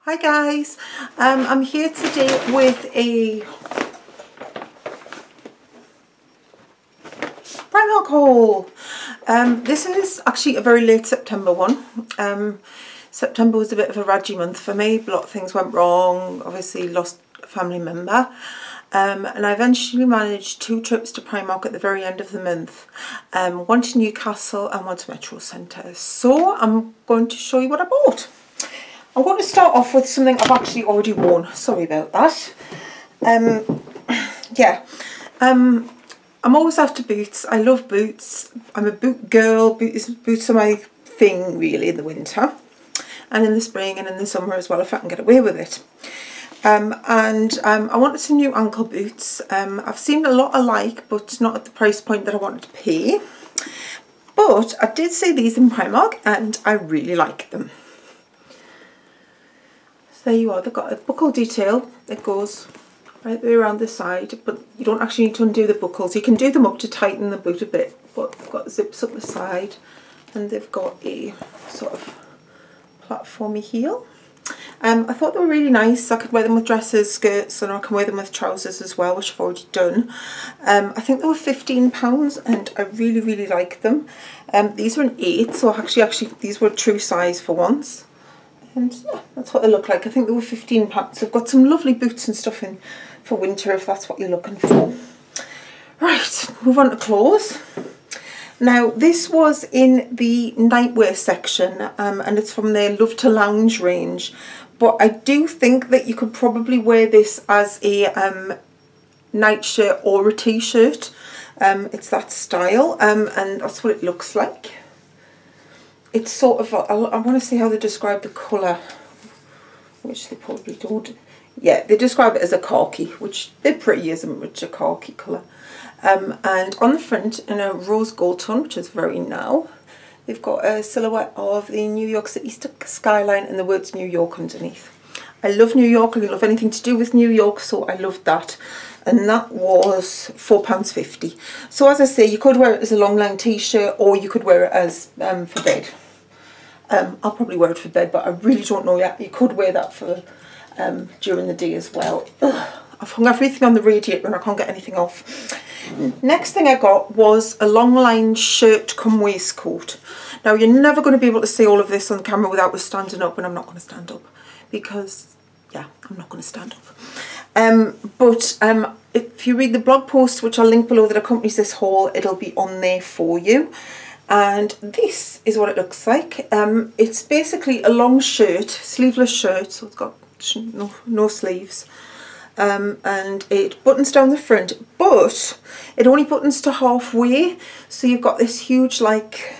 Hi guys, I'm here today with a Primark haul. This is actually a very late September one. September was a bit of a raggy month for me. A lot of things went wrong, obviously lost a family member. And I eventually managed 2 trips to Primark at the very end of the month. One to Newcastle and one to Metro Centre. So I'm going to show you what I bought. I'm going to start off with something I've actually already worn. Sorry about that. I'm always after boots. I love boots. I'm a boot girl. Boots are my thing really in the winter. And in the spring and in the summer as well if I can get away with it. I wanted some new ankle boots. I've seen a lot alike but not at the price point that I wanted to pay. But I did see these in Primark and I really like them. There you are, they've got a buckle detail that goes right there around the side, but you don't actually need to undo the buckles. You can do them up to tighten the boot a bit, but they've got zips up the side and they've got a sort of platformy heel. I thought they were really nice. I could wear them with dresses, skirts, and I can wear them with trousers as well, which I've already done. I think they were £15 and I really like them. These were an 8, so actually these were true size for once. And yeah, that's what they look like. I think they were £15. They've got some lovely boots and stuff in for winter if that's what you're looking for. Right, move on to clothes. Now this was in the nightwear section and it's from their Love to Lounge range. But I do think that you could probably wear this as a night shirt or a t-shirt. It's that style and that's what it looks like. It's sort of, I want to see how they describe the colour, which they probably don't. Yeah, they describe it as a khaki, which they're pretty, isn't it, a khaki colour. And on the front, in a rose gold tone, which is very now, they've got a silhouette of the New York City skyline and the words New York underneath. I love New York, I love anything to do with New York, so I loved that. And that was £4.50. So as I say, you could wear it as a long line t-shirt or you could wear it as for bed. I'll probably wear it for bed, but I really don't know yet. You could wear that for during the day as well. Ugh, I've hung everything on the radiator and I can't get anything off. Next thing I got was a long line shirt come waistcoat. Now you're never going to be able to see all of this on camera without us standing up, and I'm not going to stand up because, yeah, I'm not going to stand up. If you read the blog post, which I'll link below, that accompanies this haul, it'll be on there for you. And this is what it looks like. It's basically a long shirt, sleeveless shirt, so it's got no sleeves. And it buttons down the front, but it only buttons to halfway. So you've got this huge, like,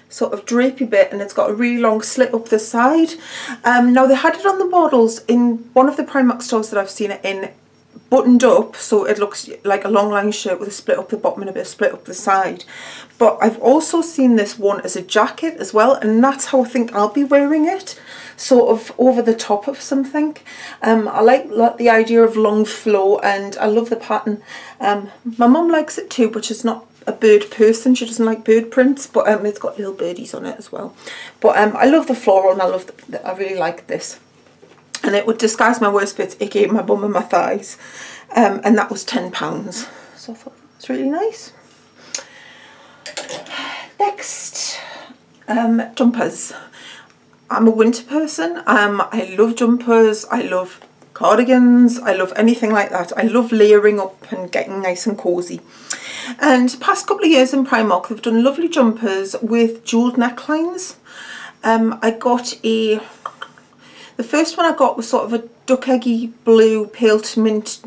sort of drapey bit, and it's got a really long slit up the side. Now they had it on the models in one of the Primark stores that I've seen it in, buttoned up, so it looks like a long line shirt with a split up the bottom and a bit of split up the side. But I've also seen this one as a jacket as well, and that's how I think I'll be wearing it, sort of over the top of something. I like the idea of long flow, and I love the pattern. My mum likes it too, but she's not a bird person. She doesn't like bird prints, but it's got little birdies on it as well. But I love the floral, and I really like this. And it would disguise my worst bits, aka my bum and my thighs. And that was £10. So I thought that was really nice. Next, jumpers. I'm a winter person. I love jumpers. I love cardigans. I love anything like that. I love layering up and getting nice and cosy. And the past couple of years in Primark, they've done lovely jumpers with jewelled necklines. I got the first one I got was sort of a duck eggy blue, pale to mint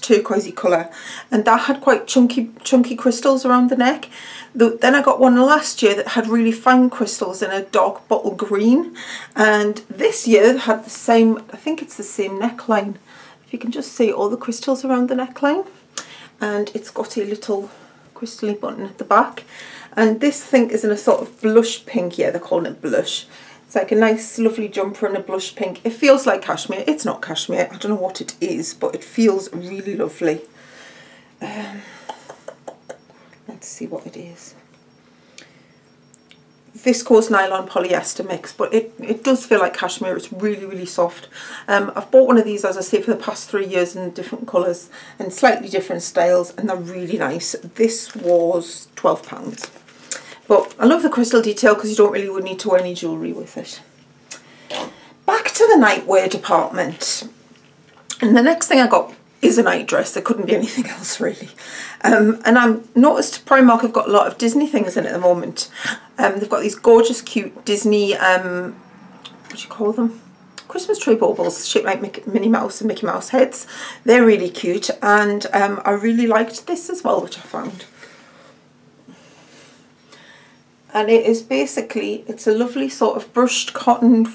turquoisey colour, and that had quite chunky crystals around the neck. Then I got one last year that had really fine crystals in a dark bottle green, and this year had the same, I think it's the same neckline. If you can just see all the crystals around the neckline, and it's got a little crystally button at the back. And this thing is in a sort of blush pink. Yeah, they're calling it blush. It's like a nice lovely jumper in a blush pink. It feels like cashmere. It's not cashmere. I don't know what it is, but it feels really lovely. Let's see what it is. viscose nylon polyester mix, but it does feel like cashmere. It's really, really soft. I've bought one of these, as I say, for the past 3 years in different colours and slightly different styles, and they're really nice. This was £12. But I love the crystal detail because you don't really would need to wear any jewellery with it. Back to the nightwear department. And the next thing I got is a night dress. There couldn't be anything else really. And I've noticed Primark have got a lot of Disney things in at the moment. They've got these gorgeous cute Disney, what do you call them? Christmas tree baubles shaped like Minnie Mouse and Mickey Mouse heads. They're really cute, and I really liked this as well, which I found. And it is basically, it's a lovely sort of brushed cotton,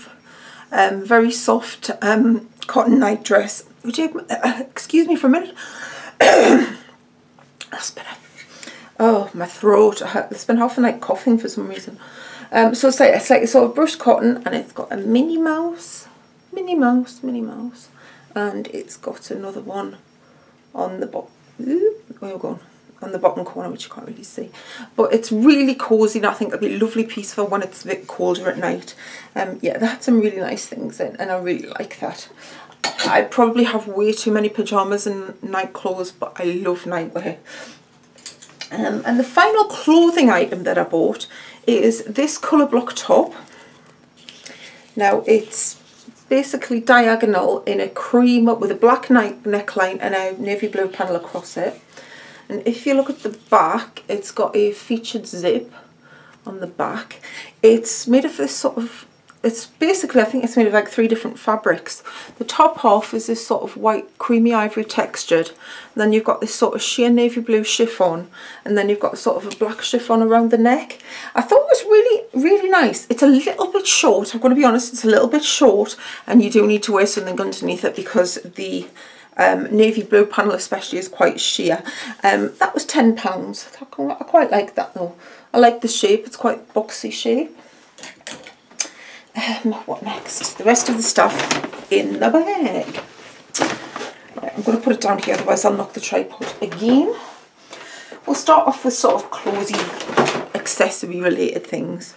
very soft cotton night dress. Would you excuse me for a minute? That's better. Oh, my throat. It's been half the night coughing for some reason. So it's like a sort of brushed cotton, and it's got a Minnie Mouse, and it's got another one on the bottom. Where are you going? On the bottom corner, which you can't really see, but it's really cozy, and I think it'll be a lovely piece for when it's a bit colder at night. Yeah, that had some really nice things in, and I really like that. I probably have way too many pyjamas and night clothes, but I love nightwear. And the final clothing item that I bought is this colour block top. Now it's basically diagonal in a cream with a black neckline and a navy blue panel across it. And if you look at the back, it's got a featured zip on the back. It's made of this sort of, it's basically, I think it's made of like 3 different fabrics. The top half is this sort of white creamy ivory textured. And then you've got this sort of sheer navy blue chiffon. And then you've got sort of a black chiffon around the neck. I thought it was really, really nice. It's a little bit short. I'm going to be honest, it's a little bit short. And you do need to wear something underneath it because the navy blue panel especially is quite sheer. That was £10. I quite like that though. I like the shape. It's quite boxy shape. What next? The rest of the stuff in the bag. Right, I'm going to put it down here, otherwise I'll knock the tripod again. We'll start off with sort of clothy, accessory related things.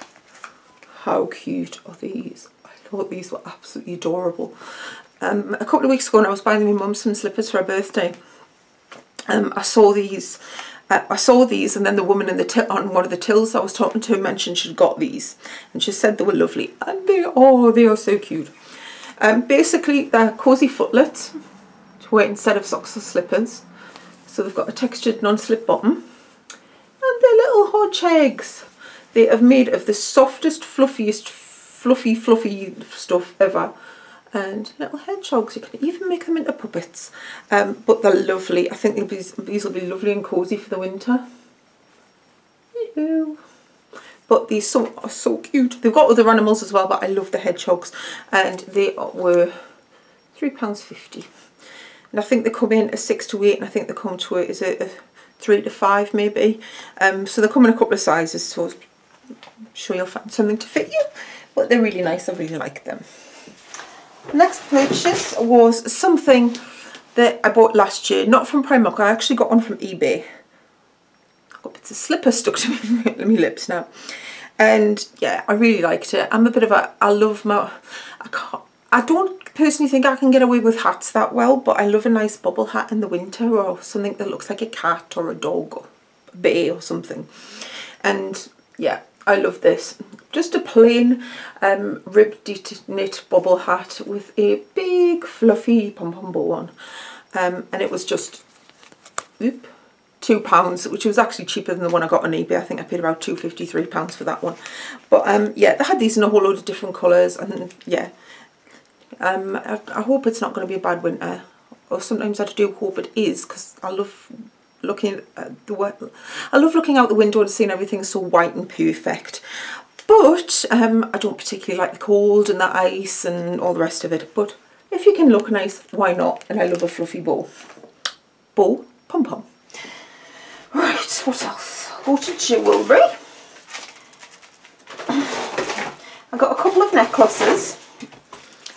How cute are these? I thought these were absolutely adorable. A couple of weeks ago when I was buying my mum some slippers for her birthday, I saw these and then the woman in on one of the tills I was talking to mentioned she'd got these, and she said they were lovely, and they are so cute. Basically they're cosy footlets to wear instead of socks or slippers. So they've got a textured non-slip bottom, and they're little hodge eggs. They are made of the softest, fluffiest, fluffy stuff ever. And little hedgehogs, you can even make them into puppets, but they're lovely. I think these will be lovely and cosy for the winter. But these are so cute. They've got other animals as well, but I love the hedgehogs, and they were £3.50. And I think they come in a 6 to 8, and I think they come to it is a 3 to 5 maybe. So they come in a couple of sizes, so I'm sure you'll find something to fit you. But they're really nice. I really like them. Next purchase was something that I bought last year, not from Primark. I actually got one from eBay. I've got bits of slipper stuck to my lips now, and yeah, I really liked it. I'm a bit of a, I don't personally think I can get away with hats that well, but I love a nice bubble hat in the winter, or something that looks like a cat or a dog or a bear or something. And yeah, I love this. Just a plain ribbed knit bubble hat with a big fluffy pom-pom bow on. And it was just £2, which was actually cheaper than the one I got on eBay. I think I paid about £2.50, £3 for that one. But yeah, they had these in a whole load of different colours, and yeah. I hope it's not going to be a bad winter. Or sometimes I do hope it is, because I love looking at I love looking out the window and seeing everything so white and perfect. But I don't particularly like the cold and the ice and all the rest of it. But if you can look nice, why not? And I love a fluffy bow. Pom-pom. Right, what else? Go to jewellery. I got a couple of necklaces.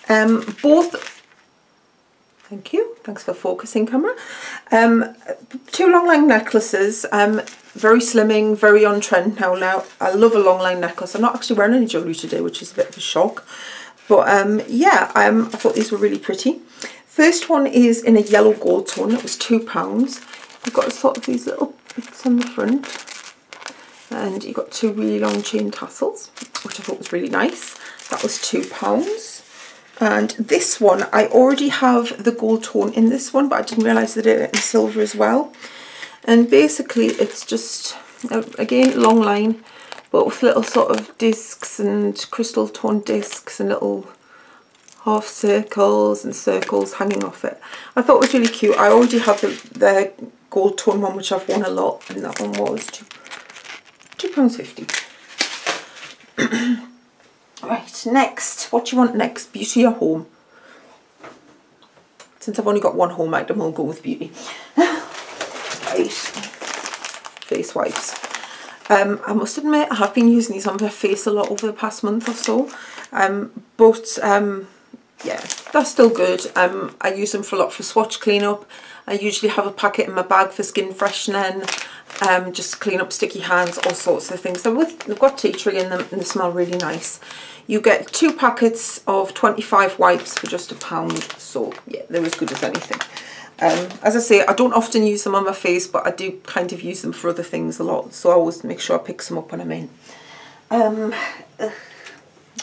Both, thank you, thanks for focusing camera. 2 long necklaces. very slimming, very on trend now. I love a long line necklace. I'm not actually wearing any jewellery today, which is a bit of a shock. But yeah, I thought these were really pretty. First one is in a yellow gold tone. It was £2. You've got sort of these little bits on the front. And you've got 2 really long chain tassels, which I thought was really nice. That was £2. And this one, I already have the gold tone in this one, but I didn't realise that it in silver as well. And basically it's just, again, long line, but with little sort of discs and crystal tone discs and little half circles and circles hanging off it. I thought it was really cute. I already have the gold tone one, which I've worn a lot, and that one was £2.50. Right, next, what do you want next? Beauty or home? Since I've only got one home item, I'll go with beauty. Right, face wipes. I must admit, I have been using these on my face a lot over the past month or so. Yeah, they're still good. I use them for a lot for swatch cleanup. I usually have a packet in my bag for skin freshening, just clean up sticky hands, all sorts of things. They've got tea tree in them and they smell really nice. You get 2 packets of 25 wipes for just £1. So yeah, they're as good as anything. As I say, I don't often use them on my face, but I do kind of use them for other things a lot. So I always make sure I pick some up when I'm in.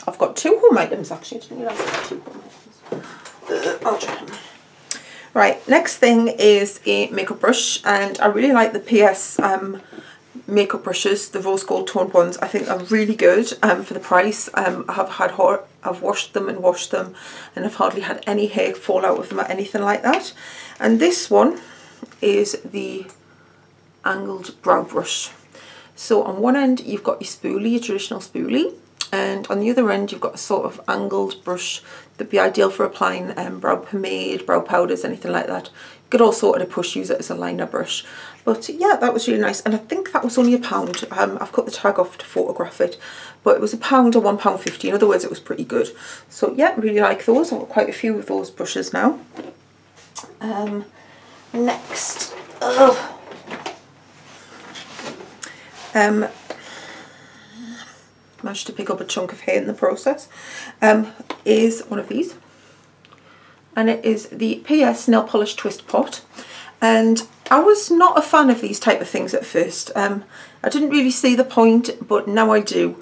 I've got 2 home items actually. I didn't realise I had 2 home items. I'll try them. Right, next thing is a makeup brush, and I really like the PS makeup brushes, the rose gold toned ones. I think they're really good for the price. I've washed them and washed them, and I've hardly had any hair fall out of them or anything like that. And this one is the angled brow brush. So on one end you've got your spoolie, your traditional spoolie, and on the other end you've got a sort of angled brush that'd be ideal for applying brow pomade, brow powders, anything like that. You could also at a push use it as a liner brush. But yeah, that was really nice, and I think that was only £1. I've cut the tag off to photograph it, but it was £1 or £1.50. In other words, it was pretty good. So yeah, really like those. I've got quite a few of those brushes now. Next, managed to pick up a chunk of hair in the process, is one of these, and it is the PS nail polish twist pot. And I was not a fan of these type of things at first. I didn't really see the point, but now I do.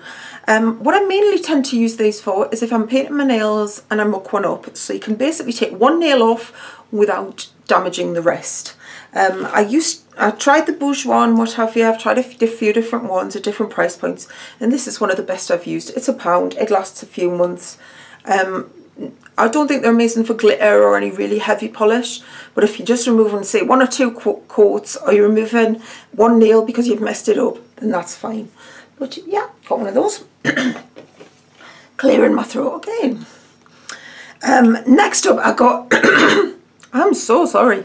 What I mainly tend to use these for is if I'm painting my nails and I muck one up, so you can basically take one nail off without damaging the rest. I tried the bourgeois and what have you. I've tried a few different ones at different price points, and this is one of the best I've used. It's £1. It lasts a few months. I don't think they're amazing for glitter or any really heavy polish, but if you just remove, say, 1 or 2 coats, or you're removing one nail because you've messed it up, then that's fine. But yeah, got one of those. Clearing my throat again. Next up I got I'm so sorry.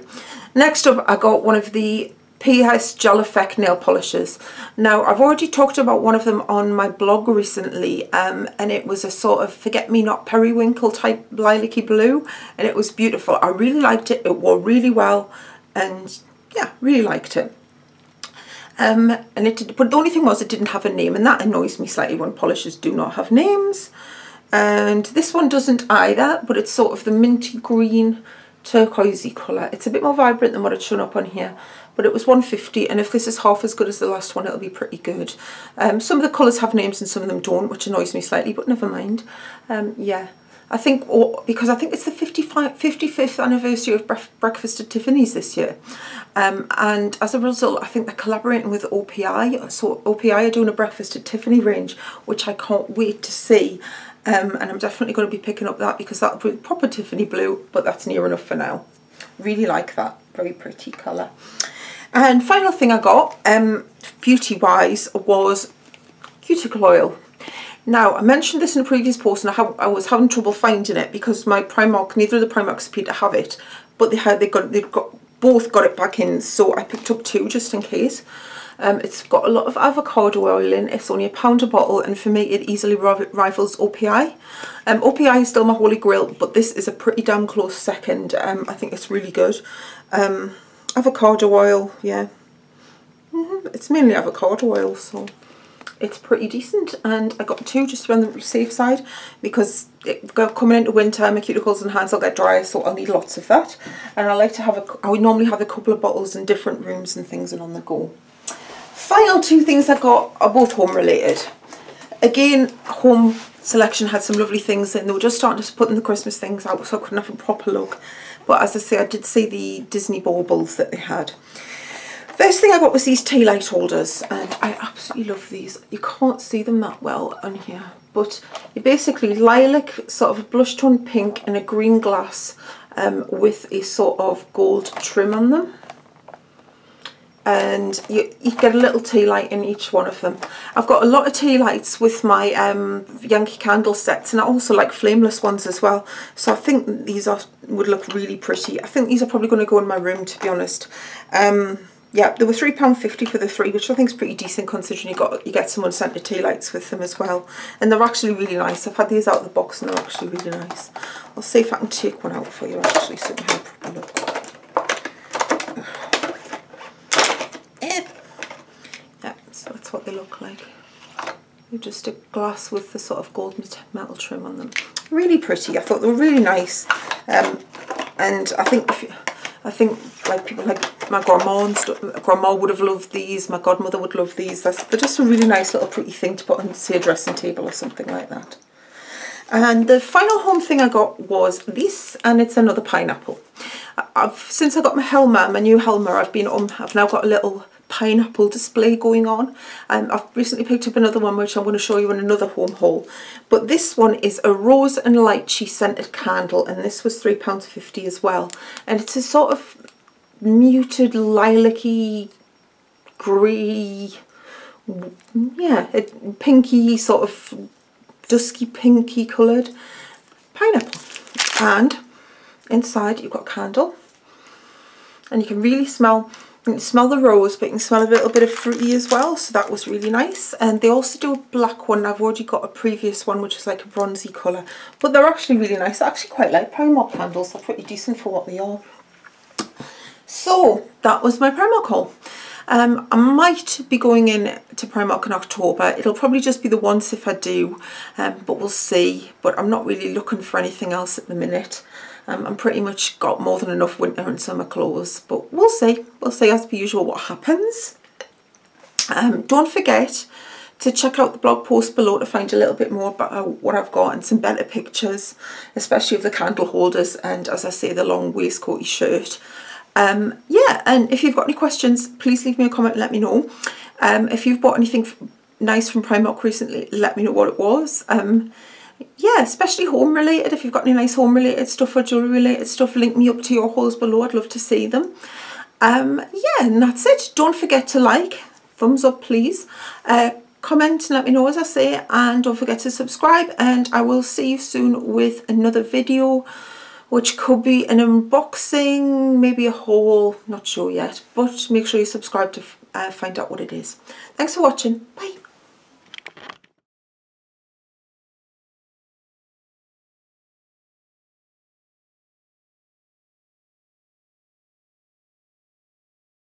Next up I got one of the PS Gel Effect nail polishes. Now I've already talked about one of them on my blog recently, and it was a sort of forget-me-not periwinkle type lilac-y blue, and it was beautiful. I really liked it. It wore really well, and yeah, really liked it. And but the only thing was it didn't have a name, and that annoys me slightly when polishes do not have names. And this one doesn't either, but it's sort of the minty green turquoisey colour. It's a bit more vibrant than what it's shown up on here, but it was £1.50, and if this is half as good as the last one, it'll be pretty good. Some of the colours have names and some of them don't, which annoys me slightly, but never mind. Yeah, I think, because I think it's the 55th anniversary of Breakfast at Tiffany's this year, and as a result I think they're collaborating with OPI, so OPI are doing a Breakfast at Tiffany range, which I can't wait to see. And I'm definitely going to be picking up that, because that'll be proper Tiffany blue, but that's near enough for now. Really like that, very pretty colour. And final thing I got, beauty wise, was cuticle oil. Now I mentioned this in a previous post, and I was having trouble finding it because my Primark, neither of the Primarks appeared to have it, but they've both got it back in, so I picked up 2 just in case. It's got a lot of avocado oil in. It's only £1 a bottle, and for me it easily rivals OPI. OPI is still my holy grail, but this is a pretty damn close second. I think it's really good. Avocado oil, yeah, It's mainly avocado oil, so it's pretty decent. And I got 2 just to be on the safe side, because coming into winter my cuticles and hands will get dry, so I'll need lots of that. And I like to have I would normally have a couple of bottles in different rooms and things and on the go. Final 2 things I got are both home related. Again, home selection had some lovely things in. They were just starting to put in the Christmas things out, so I couldn't have a proper look. But as I say, I did see the Disney baubles that they had. First thing I got was these tea light holders, and I absolutely love these. You can't see them that well on here, but they're basically lilac, sort of a blush tone pink, and a green glass with a sort of gold trim on them. And you get a little tea light in each one of them. I've got a lot of tea lights with my Yankee candle sets, and I also like flameless ones as well. So I think these would look really pretty. I think these are probably going to go in my room, to be honest. Yeah, they were £3.50 for the 3, which I think is pretty decent considering you get some unscented tea lights with them as well. And they're actually really nice. I've had these out of the box and they're actually really nice. I'll see if I can take one out for you actually, so you can have a proper look. Yeah, so that's what they look like. They're just a glass with the sort of gold metal trim on them. Really pretty. I thought they were really nice. And I think like people like my grandma and stuff, grandma would have loved these, my godmother would love these. They're just a really nice little pretty thing to put on, say, a dressing table or something like that. And the final home thing I got was this, and it's another pineapple. Since I got my new Helmer, I've now got a little pineapple display going on. I've recently picked up another one which I'm going to show you in another home haul, but this one is a rose and lychee scented candle, and this was £3.50 as well. And it's a sort of muted lilac-y grey, yeah, pinky, sort of dusky pinky coloured pineapple. And inside you've got a candle, and you can really smell the rose, but you can smell a little bit of fruity as well, so that was really nice. And they also do a black one. I've already got a previous one which is like a bronzy colour, but they're actually really nice. I actually quite like Primark candles. They're pretty decent for what they are. So that was my Primark haul. I might be going in to Primark in October. It'll probably just be the once if I do, but we'll see. But I'm not really looking for anything else at the minute. I'm pretty much got more than enough winter and summer clothes, but we'll see. We'll see as per usual what happens. Don't forget to check out the blog post below to find a little bit more about what I've got and some better pictures, especially of the candle holders and, as I say, the long waistcoaty shirt. Yeah, and if you've got any questions, please leave me a comment and let me know. If you've bought anything nice from Primark recently, let me know what it was. Yeah, especially home related. If you've got any nice home related stuff or jewellery related stuff, link me up to your hauls below. I'd love to see them. Yeah, and that's it. Don't forget to like, thumbs up please, comment and let me know as I say, and don't forget to subscribe, and I will see you soon with another video, which could be an unboxing, maybe a haul, not sure yet, but make sure you subscribe to find out what it is. Thanks for watching. Bye.